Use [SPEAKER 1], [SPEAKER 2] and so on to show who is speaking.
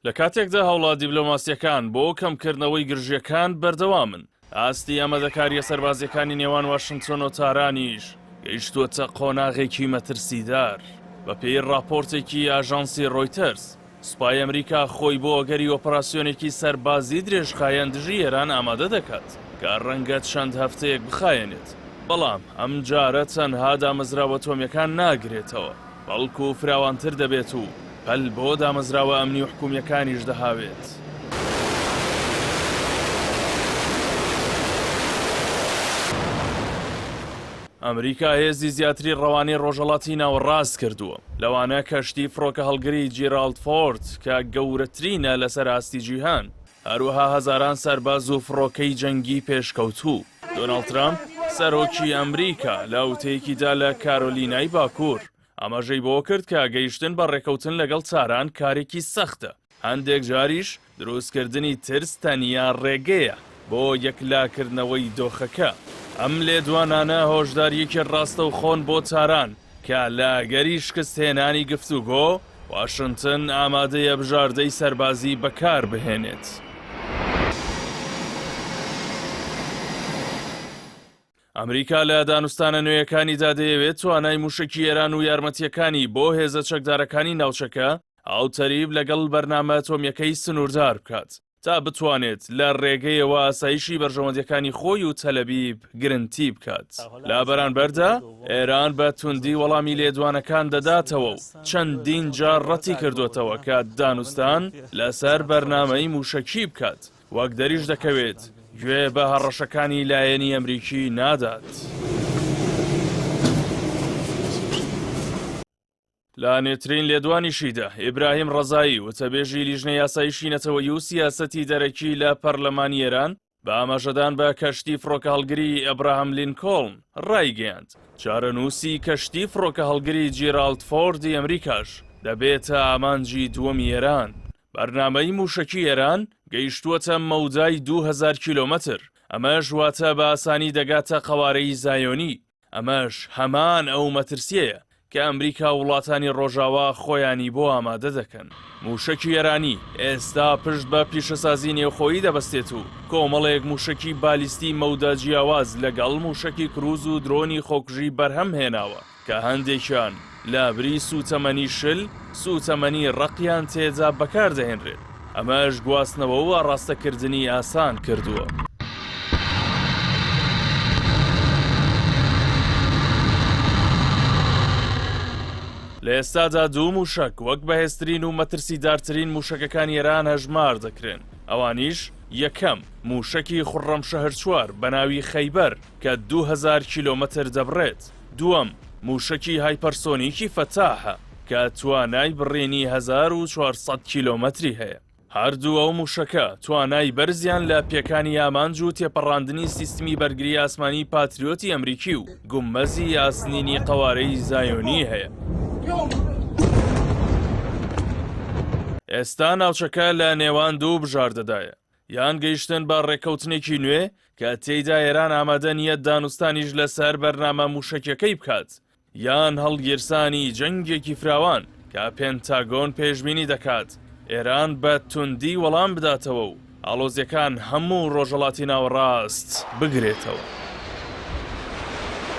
[SPEAKER 1] لە کاتێکدا هەوڵات دیبلۆماسیەکان بۆ کەمکردنەوەی گرژیەکان بەردەوامن، ئاستی ئەمەدەکاریە سەربازیەکانی نێوان واشنگتن و تارانیش گەیشتووەتە قۆناغێکی مەترسیدار. بە پێی راپۆرتێکی ئاژانسی ڕۆیتەرس، سوپای ئەمریکا خۆی بۆ ئەگەری ئۆپەراسیۆنێکی سەربازی درێژخایەن دژی ئێران ئامادە دەکات کە ڕەنگە چەند هەفتەیەک بخایەنێت. بەڵام ئەم جارە تەنها دامەزراوە ئەتۆمیەکان ناگرێتەوە، بەڵکو فراوانتر دەبێت و پەل بۆ دامەزراوە ئەمنی و حکوومیەکانیش دەهاوێت. ئەمریکا هێزی زیاتری ڕەوانەی ڕۆژهەڵاتی ناوەڕاست کردووە، لەوانە کەشتی فڕۆکە هەڵگری جیرالد فۆرد کە گەورەترینە لەسەر ئاستی جیهان، هەروەها هەزاران سەرباز و فڕۆکەی جەنگی پێشکەوتوو. دۆناڵد ترامپ سەرۆکی ئەمریکا لە وتەیەکیدا لە کارۆلینای باکوور ئەمەژەی بۆ کرد کە گەیشتن بە ڕێکەوتن لەگەڵ تاران کارێکی سەختە. هەندێک جاریش دروستکردنی ترس تەنیا ڕێگەیە بۆ یەکلاکردنەوەی دۆخەکە. ئەم لێدوانانە هۆشداریەکی ڕاستە و خۆن بۆ تاران کە لاگەری شکستهێنانی گفتوگۆ واشنگتن ئامادەیە بژاردەی سەربازی بەکار بهێنێت. ئەمریکا لە دانوستانە نوێیەکانیدا دەیەوێت توانای موشکی ئێران و یارمەتیەکانی بۆ هێزە چەکدارەکانی ناوچەکە ئاوتەریب لەگەڵ بەرنامە ئەتۆمیەکەی سنووردار بکات تا بتوانێت لە ڕێگەیەوە ئاسایشی بەرژەوەندەکانی خۆی و تەلەبیب گرنگی بکات. لە بەرانبەردا ئێران بە توندی وەڵامی لێدوانەکان دەداتەوە و چەندین جار ڕەتی کردوێتەوە کە دانوستان لەسەر بەرنامەی موشکی بکات، وەک دەریش دەکەوێت گوێ بە هەڕەشەکانی لایەنی ئەمریکی نادات. لە نێترین لێدوانیشیدا ئیبراهیم ڕەزایی وتەبێژی لیژنەی یاسایشی نەتەوەیی و سیاسەتی دەرەکی لە پەرلەمانی ئێران بە ئاماژەدان بە کەشتی فڕۆکە هەڵگری ئەبراهام لینکۆڵن ڕایگەیاند چارەنووسی کەشتی فڕۆکە هەڵگری جیرالد فۆردی ئەمریکاش دەبێتە ئامانجی دووەمی ئێران. بەرنامەی موشکی ئێران گەیشتووەتە مەودای 2000 کیلۆمەتر. ئەمەش واتە بە ئاسانی دەگاتە قەوارەی زایۆنی. ئەمەش هەمان ئەو مەترسیەیە کە ئەمریکا وڵاتانی ڕۆژاوا خۆیانی بۆ ئامادە دەکەن. موشکی ئێرانی ئێستا پشت بە پیشەسازی نێوخۆیی دەبەستێت و کۆمەڵێک موشکی بالیستی مەودە جیاواز لەگەڵ موشکی کروز و درۆنی خۆکوژی بەرهەم هێناوە کە هەندێکیان لە بری سوتەمەنی شل سوتەمەنی ڕقیان تێدا بەکاردەهێنرێت. ئەمەش گواستنەوە و ڕاستەکردنی ئاسان کردووە. لە ئێستادا دوو موشک وەک بەهێزترین و مەترسیدارترین موشکەکانی ئێران هەژمار دەکرێن. ئەوانیش یەکەم موشکی خوڕەمشەهر 4 بە ناوی خەیبەر کە 2000 کیلۆمەتر دەبڕێت. دووەم موشکی هایپەرسۆنیکی فەتاحە کە توانای بڕێنی 1400 کیلۆمەتری هەیە. هەردوو ئەو موشەکە توانای بەرزیان لە پێکانی ئامانج و تێپەڕاندنی سیستمی بەرگری ئاسمانی پاتریۆتی ئەمریکی و گومەزی یاسنینی قەوارەی زایۆنی هەیە. ئێستا ناوچەکە لە نێوان دوو بژاردەدایە، یان گەیشتن بە ڕێکەوتنێکی نوێ کە تێیدا ئێران ئامادە نیەت دانوستانیش لەسەر بەرنامە موشکەکەی بکات، یان هەڵگیرسانی جەنگێکی فراوان کە پێنتاگۆن پێشبینی دەکات ئێران بە توندی وەڵام بداتەوە و ئاڵۆزیەکان هەموو ڕۆژهەڵاتی ناوەڕاست بگرێتەوە.